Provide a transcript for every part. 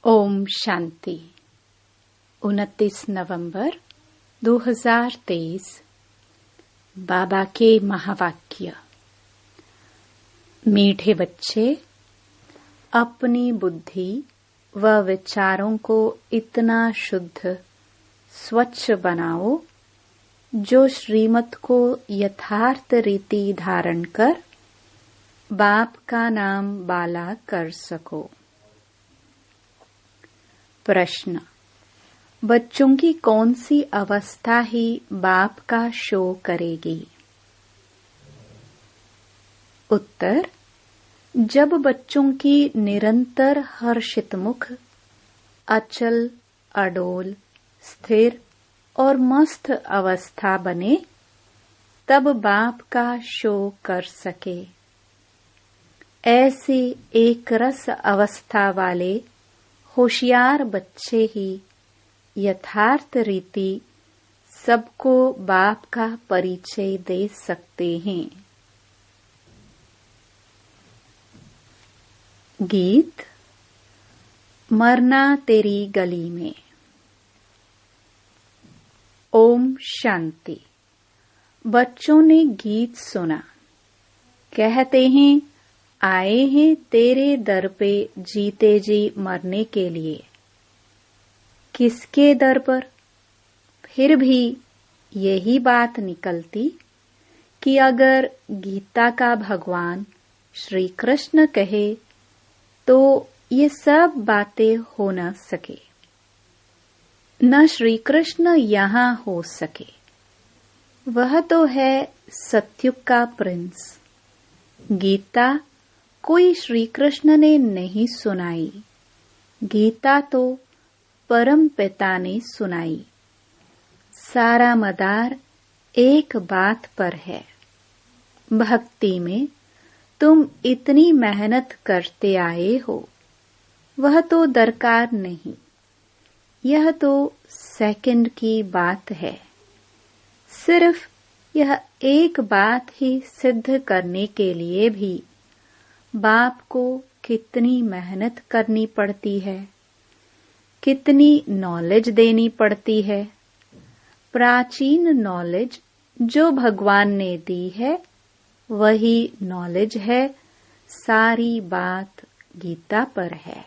ओम शांति। 29 नवंबर 2023। बाबा के महावाक्य। मीठे बच्चे, अपनी बुद्धि व विचारों को इतना शुद्ध स्वच्छ बनाओ जो श्रीमत को यथार्थ रीति धारण कर बाप का नाम बाला कर सको। प्रश्न: बच्चों की कौन सी अवस्था ही बाप का शो करेगी? उत्तर: जब बच्चों की निरंतर हर्षितमुख, अचल, अडोल, स्थिर और मस्त अवस्था बने, तब बाप का शो कर सके। ऐसी एक रस अवस्था वाले होशियार बच्चे ही यथार्थ रीति सबको बाप का परिचय दे सकते हैं। गीत मरना तेरी गली में। ओम शांति। बच्चों ने गीत सुना। कहते हैं, आए हैं तेरे दर पे जीते जी मरने के लिए। किसके दर पर? फिर भी यही बात निकलती कि अगर गीता का भगवान श्री कृष्ण कहे तो ये सब बातें हो न सके, न श्री कृष्ण यहाँ हो सके। वह तो है सत्युग का प्रिंस। गीता कोई श्री कृष्ण ने नहीं सुनाई, गीता तो परम पिता ने सुनाई। सारा मदार एक बात पर है। भक्ति में तुम इतनी मेहनत करते आए हो, वह तो दरकार नहीं। यह तो सेकंड की बात है। सिर्फ यह एक बात ही सिद्ध करने के लिए भी बाप को कितनी मेहनत करनी पड़ती है, कितनी नॉलेज देनी पड़ती है। प्राचीन नॉलेज जो भगवान ने दी है वही नॉलेज है। सारी बात गीता पर है।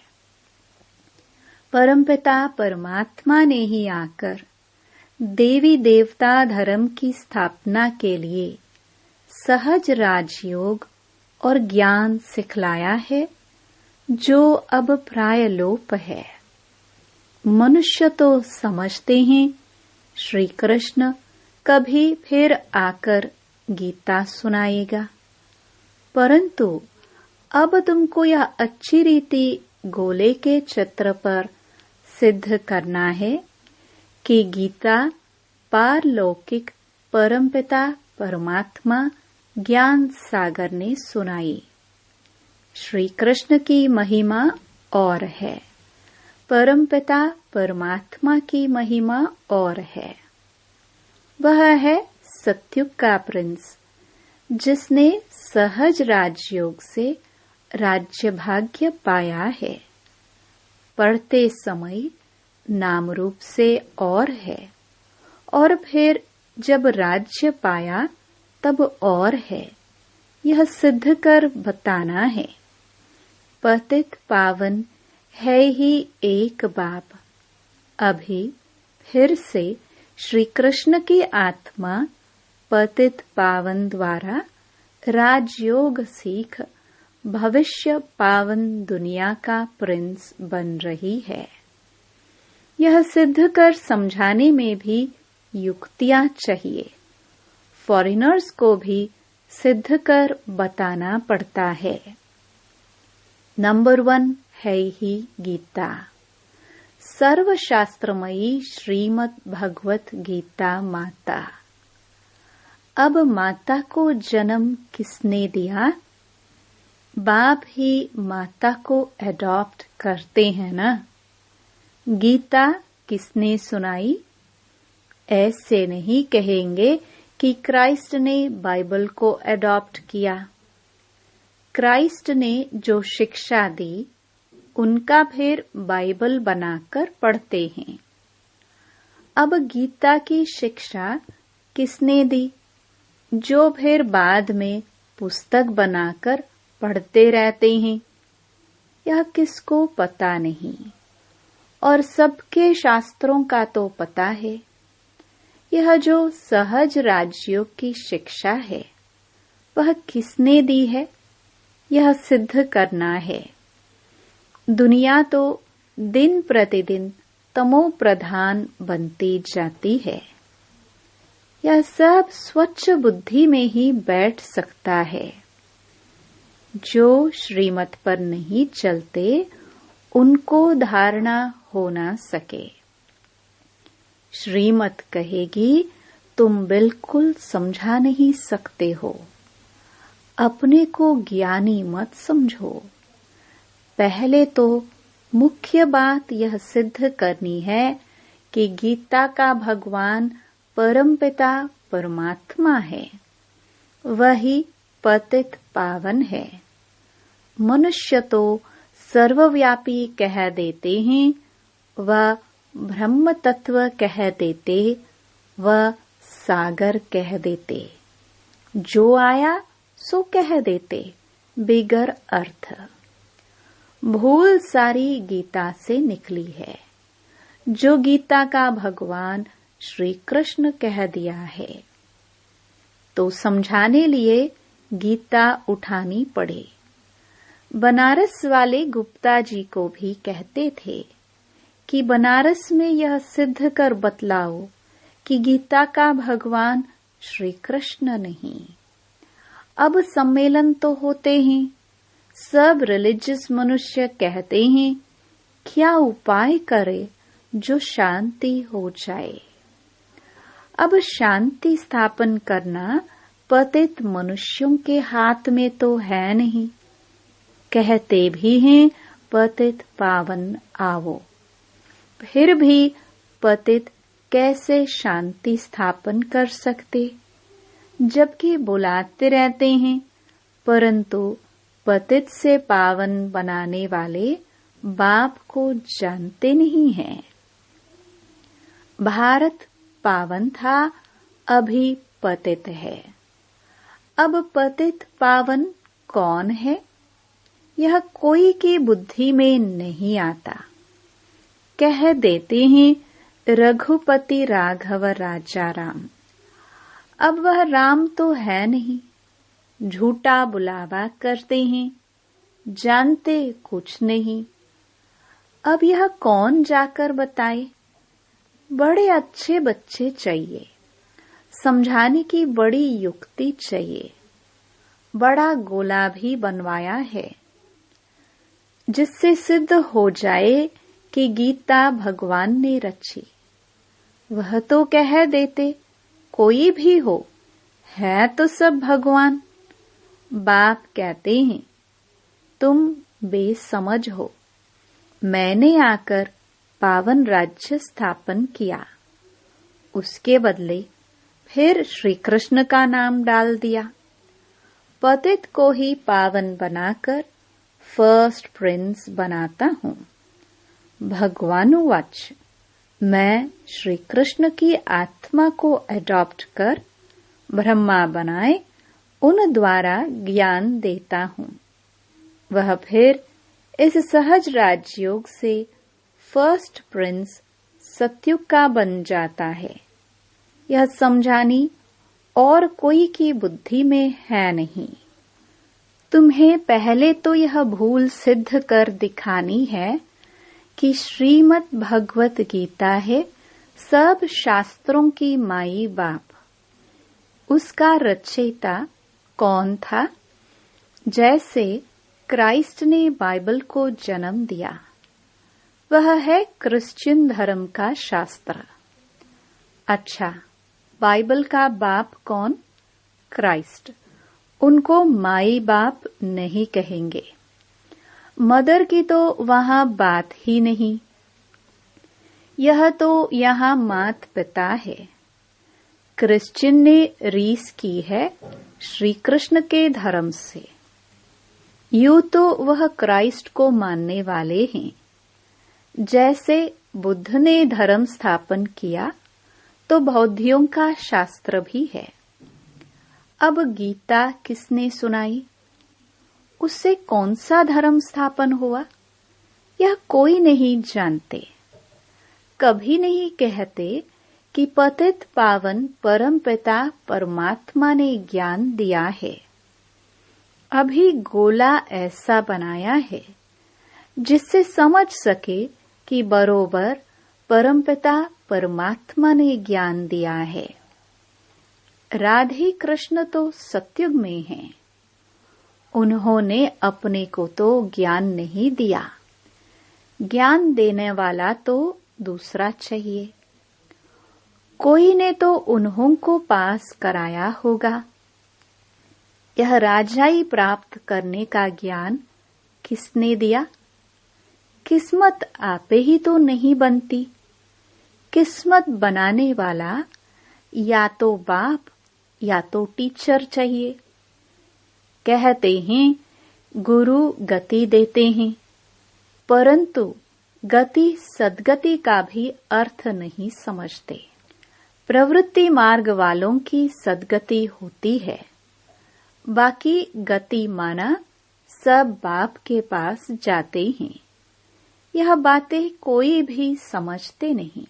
परमपिता परमात्मा ने ही आकर देवी देवता धर्म की स्थापना के लिए सहज राजयोग और ज्ञान सिखलाया है, जो अब प्राय लोप है। मनुष्य तो समझते हैं श्री कृष्ण कभी फिर आकर गीता सुनाएगा, परंतु अब तुमको यह अच्छी रीति गोले के चित्र पर सिद्ध करना है कि गीता पारलौकिक परमपिता परमात्मा ज्ञान सागर ने सुनाई। श्री कृष्ण की महिमा और है, परमपिता परमात्मा की महिमा और है। वह है सत्युग का प्रिंस, जिसने सहज राजयोग से राज्य भाग्य पाया है। पढ़ते समय नाम रूप से और है, और फिर जब राज्य पाया तब और है। यह सिद्ध कर बताना है। पतित पावन है ही एक बाप। अभी फिर से श्री कृष्ण की आत्मा पतित पावन द्वारा राजयोग सीख भविष्य पावन दुनिया का प्रिंस बन रही है। यह सिद्ध कर समझाने में भी युक्तियां चाहिए। फॉरेनर्स को भी सिद्ध कर बताना पड़ता है। नंबर 1 है ही गीता, सर्वशास्त्रमयी श्रीमद् भगवत गीता माता। अब माता को जन्म किसने दिया? बाप ही माता को एडॉप्ट करते हैं ना। गीता किसने सुनाई? ऐसे नहीं कहेंगे कि क्राइस्ट ने बाइबल को एडॉप्ट किया। क्राइस्ट ने जो शिक्षा दी उनका फिर बाइबल बनाकर पढ़ते हैं। अब गीता की शिक्षा किसने दी, जो फिर बाद में पुस्तक बनाकर पढ़ते रहते हैं? यह किसको पता नहीं, और सबके शास्त्रों का तो पता है। यह जो सहज राजयोग की शिक्षा है, वह किसने दी है? यह सिद्ध करना है। दुनिया तो दिन प्रतिदिन तमो प्रधान बनती जाती है। यह सब स्वच्छ बुद्धि में ही बैठ सकता है। जो श्रीमत पर नहीं चलते, उनको धारणा हो ना सके। श्रीमत कहेगी, तुम बिल्कुल समझा नहीं सकते हो, अपने को ज्ञानी मत समझो। पहले तो मुख्य बात यह सिद्ध करनी है कि गीता का भगवान परमपिता परमात्मा है, वही पतित पावन है। मनुष्य तो सर्वव्यापी कह देते हैं, वह ब्रह्म तत्व कह देते, वह सागर कह देते, जो आया सो कह देते, बिगर अर्थ। भूल सारी गीता से निकली है, जो गीता का भगवान श्री कृष्ण कह दिया है। तो समझाने लिए गीता उठानी पड़े। बनारस वाले गुप्ता जी को भी कहते थे कि बनारस में यह सिद्ध कर बतलाओ कि गीता का भगवान श्री कृष्ण नहीं। अब सम्मेलन तो होते हैं, सब रिलीजियस मनुष्य कहते हैं, क्या उपाय करे जो शांति हो जाए। अब शांति स्थापन करना पतित मनुष्यों के हाथ में तो है नहीं। कहते भी हैं पतित पावन आवो, फिर भी पतित कैसे शांति स्थापन कर सकते, जबकि बुलाते रहते हैं, परंतु पतित से पावन बनाने वाले बाप को जानते नहीं हैं। भारत पावन था, अभी पतित है। अब पतित पावन कौन है, यह कोई की बुद्धि में नहीं आता। कह देते हैं रघुपति राघव राजा राम। अब वह राम तो है नहीं, झूठा बुलावा करते हैं, जानते कुछ नहीं। अब यह कौन जाकर बताए। बड़े अच्छे बच्चे चाहिए, समझाने की बड़ी युक्ति चाहिए। बड़ा गोला भी बनवाया है, जिससे सिद्ध हो जाए कि गीता भगवान ने रची। वह तो कह देते, कोई भी हो, है तो सब भगवान। बाप कहते हैं, तुम बेसमझ हो, मैंने आकर पावन राज्य स्थापन किया। उसके बदले फिर श्री कृष्ण का नाम डाल दिया। पतित को ही पावन बनाकर फर्स्ट प्रिंस बनाता हूँ। भगवानुवाच, मैं श्री कृष्ण की आत्मा को अडॉप्ट कर ब्रह्मा बनाए उन द्वारा ज्ञान देता हूँ। वह फिर इस सहज राजयोग से फर्स्ट प्रिंस सत्युग का बन जाता है। यह समझानी और कोई की बुद्धि में है नहीं। तुम्हें पहले तो यह भूल सिद्ध कर दिखानी है कि श्रीमद् भगवत गीता है सब शास्त्रों की माई बाप। उसका रचयिता कौन था? जैसे क्राइस्ट ने बाइबल को जन्म दिया, वह है क्रिश्चियन धर्म का शास्त्र। अच्छा, बाइबल का बाप कौन? क्राइस्ट। उनको माई बाप नहीं कहेंगे। मदर की तो वहां बात ही नहीं। यह तो यहाँ मात पिता है। क्रिश्चियन ने रीस की है श्री कृष्ण के धर्म से। यूं तो वह क्राइस्ट को मानने वाले हैं। जैसे बुद्ध ने धर्म स्थापन किया तो बौद्धियों का शास्त्र भी है। अब गीता किसने सुनाई, उससे कौन सा धर्म स्थापन हुआ, यह कोई नहीं जानते। कभी नहीं कहते कि पतित पावन परमपिता परमात्मा ने ज्ञान दिया है। अभी गोला ऐसा बनाया है जिससे समझ सके कि बरोबर परमपिता परमात्मा ने ज्ञान दिया है। राधे कृष्ण तो सतयुग में हैं। उन्होंने अपने को तो ज्ञान नहीं दिया, ज्ञान देने वाला तो दूसरा चाहिए। कोई ने तो उन्हों को पास कराया होगा। यह राजाई प्राप्त करने का ज्ञान किसने दिया? किस्मत आपे ही तो नहीं बनती। किस्मत बनाने वाला या तो बाप या तो टीचर चाहिए। कहते हैं गुरु गति देते हैं, परंतु गति सद्गति का भी अर्थ नहीं समझते। प्रवृत्ति मार्ग वालों की सद्गति होती है, बाकी गति माना सब बाप के पास जाते हैं। यह बातें कोई भी समझते नहीं।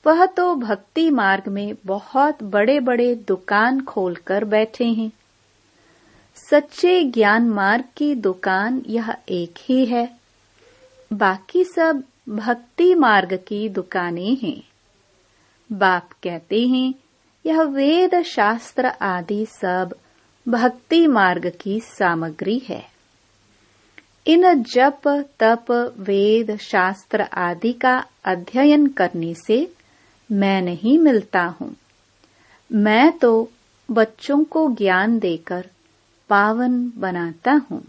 वह तो भक्ति मार्ग में बहुत बड़े बड़े दुकान खोलकर बैठे हैं। सच्चे ज्ञान मार्ग की दुकान यह एक ही है, बाकी सब भक्ति मार्ग की दुकानें हैं। बाप कहते हैं यह वेद शास्त्र आदि सब भक्ति मार्ग की सामग्री है। इन जप तप वेद शास्त्र आदि का अध्ययन करने से मैं नहीं मिलता हूँ। मैं तो बच्चों को ज्ञान देकर पावन बनाता हूँ।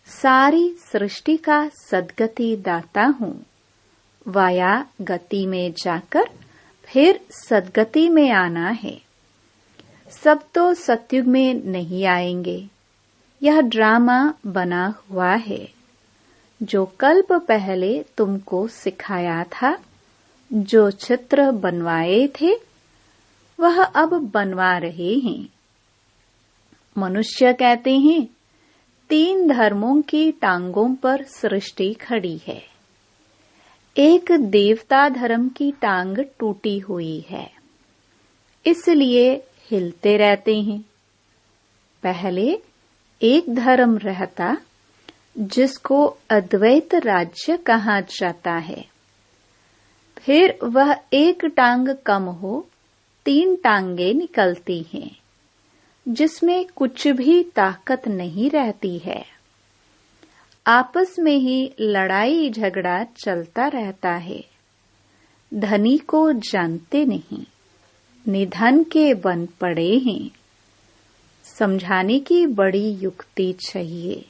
सारी सृष्टि का सद्गति दाता हूँ। वाया गति में जाकर फिर सद्गति में आना है। सब तो सतयुग में नहीं आएंगे। यह ड्रामा बना हुआ है। जो कल्प पहले तुमको सिखाया था, जो चित्र बनवाए थे, वह अब बनवा रहे हैं। मनुष्य कहते हैं 3 धर्मों की टांगों पर सृष्टि खड़ी है। एक देवता धर्म की टांग टूटी हुई है, इसलिए हिलते रहते हैं। पहले एक धर्म रहता जिसको अद्वैत राज्य कहा जाता है। फिर वह एक टांग कम हो 3 टांगे निकलती हैं, जिसमें कुछ भी ताकत नहीं रहती है। आपस में ही लड़ाई झगड़ा चलता रहता है। धनी को जानते नहीं, निधन के बन पड़े हैं। समझाने की बड़ी युक्ति चाहिए।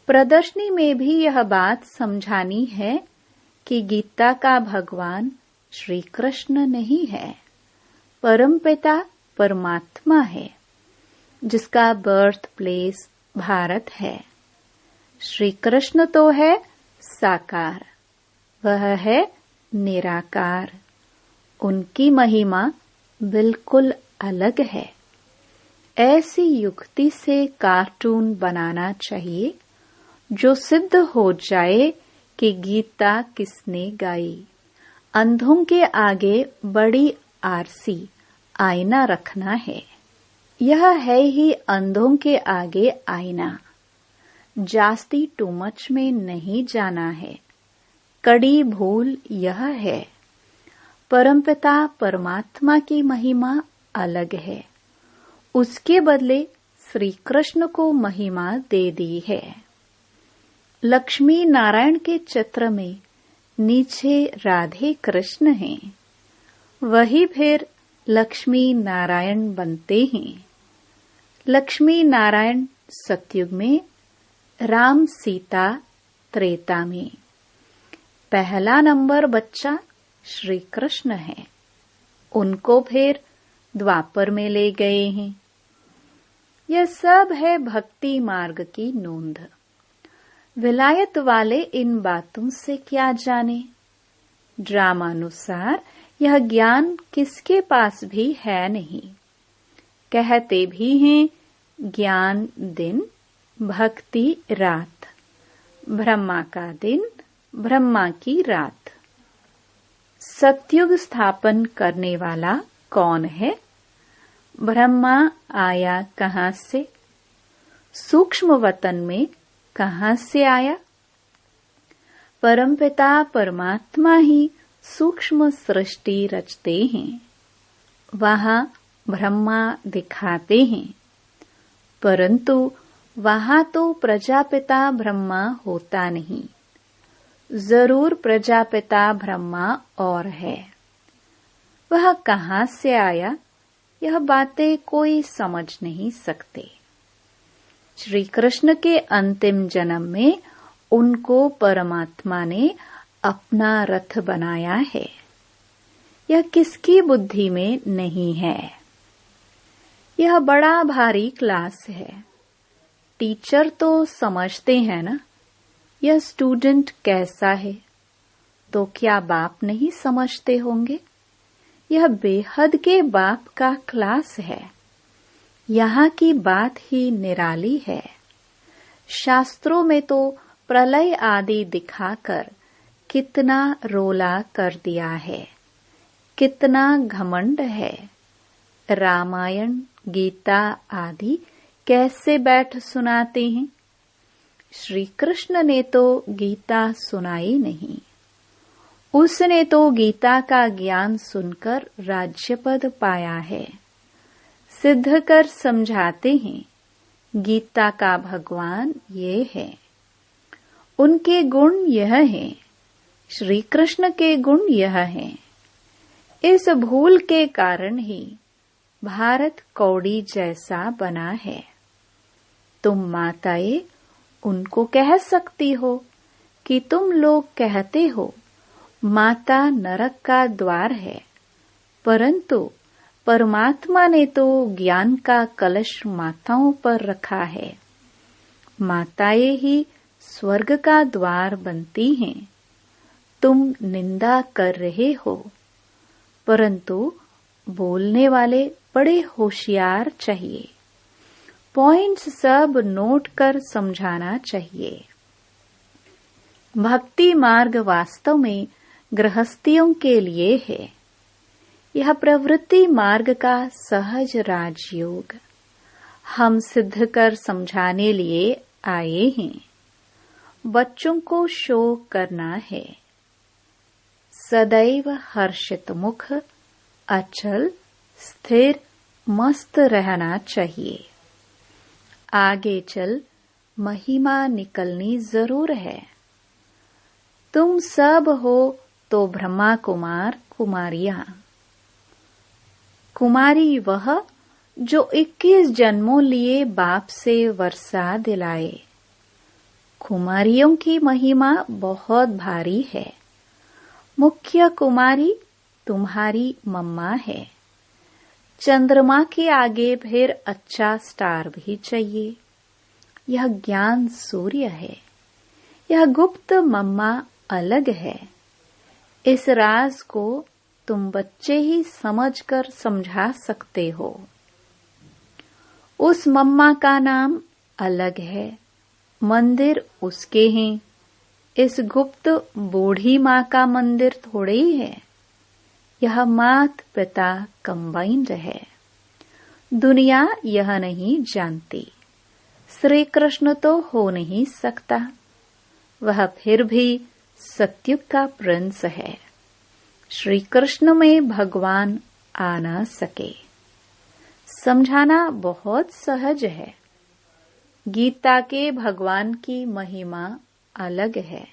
प्रदर्शनी में भी यह बात समझानी है कि गीता का भगवान श्री कृष्ण नहीं है, परमपिता परमात्मा है, जिसका बर्थ प्लेस भारत है। श्री कृष्ण तो है साकार, वह है निराकार। उनकी महिमा बिल्कुल अलग है। ऐसी युक्ति से कार्टून बनाना चाहिए जो सिद्ध हो जाए कि गीता किसने गाई। अंधों के आगे बड़ी आरसी आईना रखना है। यह है ही अंधों के आगे आईना। जास्ती टू मच में नहीं जाना है। कड़ी भूल यह है, परमपिता परमात्मा की महिमा अलग है, उसके बदले श्री कृष्ण को महिमा दे दी है। लक्ष्मी नारायण के चित्र में नीचे राधे कृष्ण हैं, वही फिर लक्ष्मी नारायण बनते हैं। लक्ष्मी नारायण सतयुग में, राम सीता त्रेता में। पहला नंबर बच्चा श्री कृष्ण है। उनको फिर द्वापर में ले गए हैं। यह सब है भक्ति मार्ग की नोंद। विलायत वाले इन बातों से क्या जाने। ड्रामानुसार यह ज्ञान किसके पास भी है नहीं। कहते भी हैं ज्ञान दिन, भक्ति रात, ब्रह्मा का दिन, ब्रह्मा की रात। सतयुग स्थापन करने वाला कौन है? ब्रह्मा आया कहाँ से? सूक्ष्म वतन में कहाँ से आया? परमपिता परमात्मा ही सूक्ष्म सृष्टि रचते हैं, वहां ब्रह्मा दिखाते हैं, परंतु वहां तो प्रजापिता ब्रह्मा होता नहीं। जरूर प्रजापिता ब्रह्मा और है। वह कहाँ से आया, यह बातें कोई समझ नहीं सकते। श्री कृष्ण के अंतिम जन्म में उनको परमात्मा ने अपना रथ बनाया है। यह किसकी बुद्धि में नहीं है। यह बड़ा भारी क्लास है। टीचर तो समझते हैं ना, यह स्टूडेंट कैसा है, तो क्या बाप नहीं समझते होंगे। यह बेहद के बाप का क्लास है। यहाँ की बात ही निराली है। शास्त्रों में तो प्रलय आदि दिखाकर कितना रोला कर दिया है, कितना घमंड है। रामायण गीता आदि कैसे बैठ सुनाते हैं। श्री कृष्ण ने तो गीता सुनाई नहीं। उसने तो गीता का ज्ञान सुनकर राज्यपद पाया है। सिद्ध कर समझाते हैं गीता का भगवान ये है, उनके गुण यह हैं, श्री कृष्ण के गुण यह हैं। इस भूल के कारण ही भारत कौड़ी जैसा बना है। तुम माताएं उनको कह सकती हो कि तुम लोग कहते हो माता नरक का द्वार है, परंतु परमात्मा ने तो ज्ञान का कलश माताओं पर रखा है। माताएं ही स्वर्ग का द्वार बनती हैं। तुम निंदा कर रहे हो, परंतु बोलने वाले बड़े होशियार चाहिए। पॉइंट्स सब नोट कर समझाना चाहिए। भक्ति मार्ग वास्तव में गृहस्थियों के लिए है। यह प्रवृत्ति मार्ग का सहज राजयोग हम सिद्ध कर समझाने लिए आए हैं। बच्चों को शो करना है। सदैव हर्षित मुख, अचल स्थिर मस्त रहना चाहिए। आगे चल महिमा निकलनी जरूर है। तुम सब हो तो ब्रह्मा कुमार कुमारियां। कुमारी वह जो 21 जन्मों लिए बाप से वर्षा दिलाए। कुमारियों की महिमा बहुत भारी है। मुख्य कुमारी तुम्हारी मम्मा है। चंद्रमा के आगे फिर अच्छा स्टार भी चाहिए। यह ज्ञान सूर्य है। यह गुप्त मम्मा अलग है। इस राज को तुम बच्चे ही समझकर समझा सकते हो। उस मम्मा का नाम अलग है, मंदिर उसके हैं। इस गुप्त बूढ़ी माँ का मंदिर थोड़े ही है। यह मात पिता कंबाइंड है। दुनिया यह नहीं जानती। श्री कृष्ण तो हो नहीं सकता। वह फिर भी सतयुग का प्रिंस है। श्री कृष्ण में भगवान आ न सके। समझाना बहुत सहज है। गीता के भगवान की महिमा अलग है।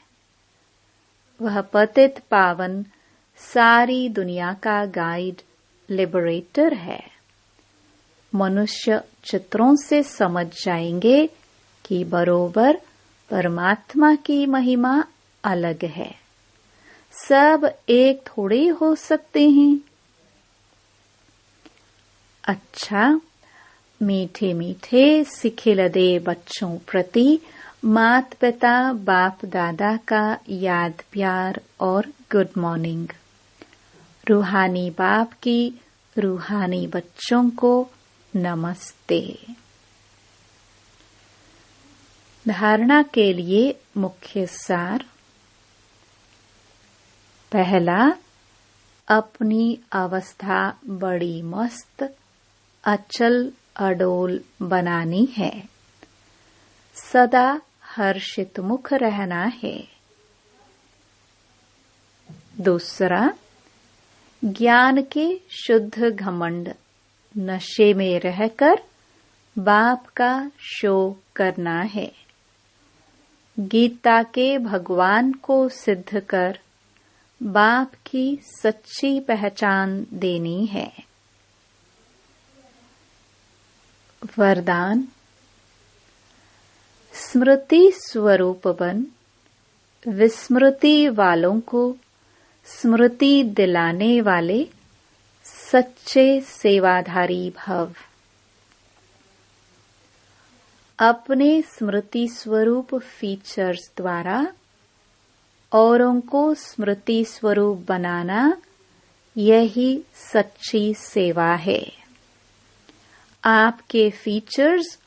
वह पतित पावन सारी दुनिया का गाइड लिबरेटर है। मनुष्य चित्रों से समझ जाएंगे कि बरोबर परमात्मा की महिमा अलग है। सब एक थोड़े हो सकते हैं। अच्छा, मीठे मीठे सिखिलदे बच्चों प्रति माता पिता बाप दादा का याद प्यार और गुड मॉर्निंग। रूहानी बाप की रूहानी बच्चों को नमस्ते। धारणा के लिए मुख्य सार। पहला, अपनी अवस्था बड़ी मस्त अचल अडोल बनानी है। सदा हर्षित मुख रहना है। दूसरा, ज्ञान के शुद्ध घमंड नशे में रहकर बाप का शो करना है। गीता के भगवान को सिद्ध कर बाप की सच्ची पहचान देनी है। वरदान। स्मृति स्वरूप बन विस्मृति वालों को स्मृति दिलाने वाले सच्चे सेवाधारी भव। अपने स्मृति स्वरूप फीचर्स द्वारा औरों को स्मृति स्वरूप बनाना यही सच्ची सेवा है। आपके फीचर्स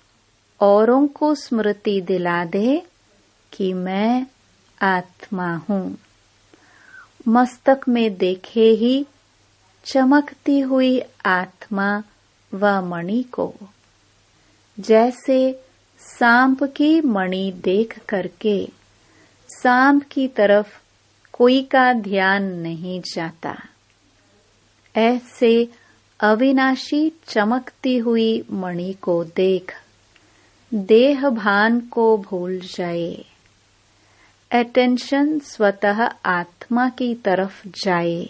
औरों को स्मृति दिला दे कि मैं आत्मा हूँ। मस्तक में देखे ही चमकती हुई आत्मा व मणि को, जैसे सांप की मणि देख करके सांप की तरफ कोई का ध्यान नहीं जाता, ऐसे अविनाशी चमकती हुई मणि को देख देह भान को भूल जाए। अटेंशन स्वतः आत्मा की तरफ जाए।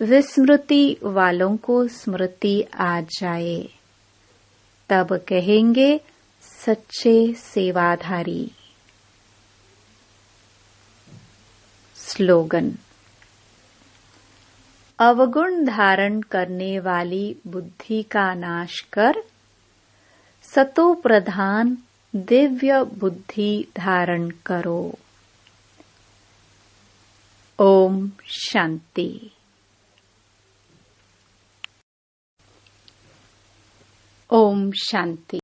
विस्मृति वालों को स्मृति आ जाए। तब कहेंगे सच्चे सेवाधारी। स्लोगन। अवगुण धारण करने वाली बुद्धि का नाश कर सतो प्रधान दिव्य बुद्धि धारण करो। ओम शांति। ओम शांति।